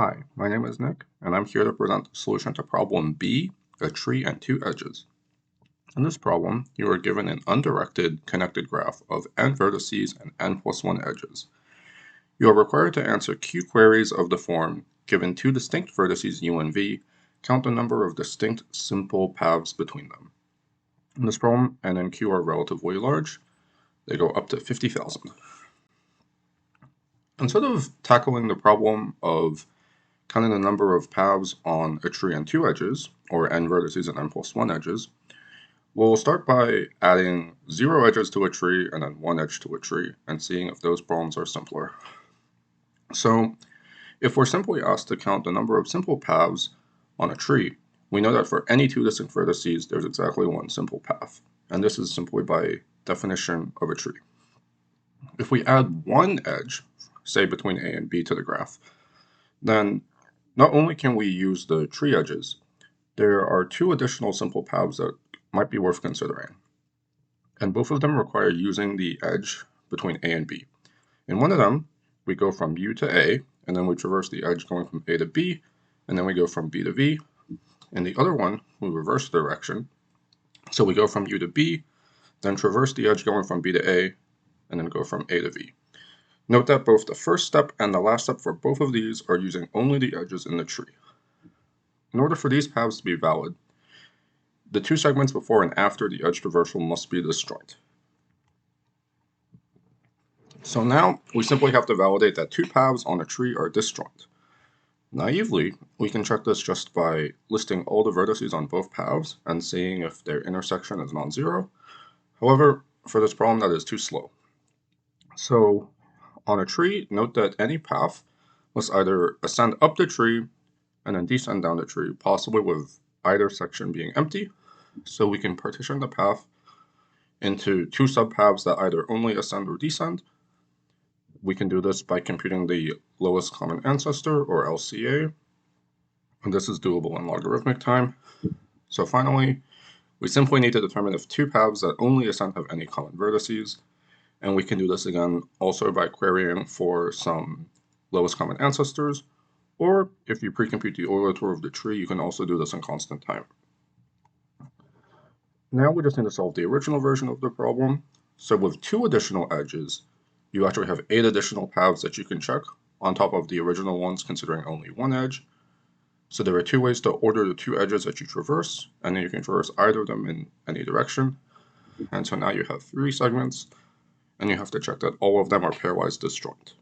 Hi, my name is Nick, and I'm here to present the solution to problem B, a tree and two edges. In this problem, you are given an undirected connected graph of n vertices and n plus 1 edges. You are required to answer Q queries of the form, given two distinct vertices u and v, count the number of distinct simple paths between them. In this problem, n and q are relatively large. They go up to 50,000. Instead of tackling the problem of counting the number of paths on a tree and two edges, or n vertices and n plus 1 edges, we'll start by adding 0 edges to a tree and then 1 edge to a tree and seeing if those problems are simpler. So if we're simply asked to count the number of simple paths on a tree, we know that for any two distinct vertices, there's exactly one simple path. And this is simply by definition of a tree. If we add one edge, say between A and B to the graph, then not only can we use the tree edges, there are two additional simple paths that might be worth considering. And both of them require using the edge between A and B. In one of them, we go from U to A, and then we traverse the edge going from A to B, and then we go from B to V. In the other one, we reverse the direction. So we go from U to B, then traverse the edge going from B to A, and then go from A to V. Note that both the first step and the last step for both of these are using only the edges in the tree. In order for these paths to be valid, the two segments before and after the edge traversal must be disjoint. So now we simply have to validate that two paths on a tree are disjoint. Naively, we can check this just by listing all the vertices on both paths and seeing if their intersection is non-zero. However, for this problem, that is too slow. So on a tree, note that any path must either ascend up the tree and then descend down the tree, possibly with either section being empty. So we can partition the path into two subpaths that either only ascend or descend. We can do this by computing the lowest common ancestor, or LCA, and this is doable in logarithmic time. So finally, we simply need to determine if two paths that only ascend have any common vertices, and we can do this again also by querying for some lowest common ancestors, or if you pre-compute the Euler tour of the tree, you can also do this in constant time. Now we just need to solve the original version of the problem. So with two additional edges, you actually have 8 additional paths that you can check on top of the original ones considering only one edge. So there are two ways to order the two edges that you traverse, and then you can traverse either of them in any direction. And so now you have 3 segments, and you have to check that all of them are pairwise disjoint.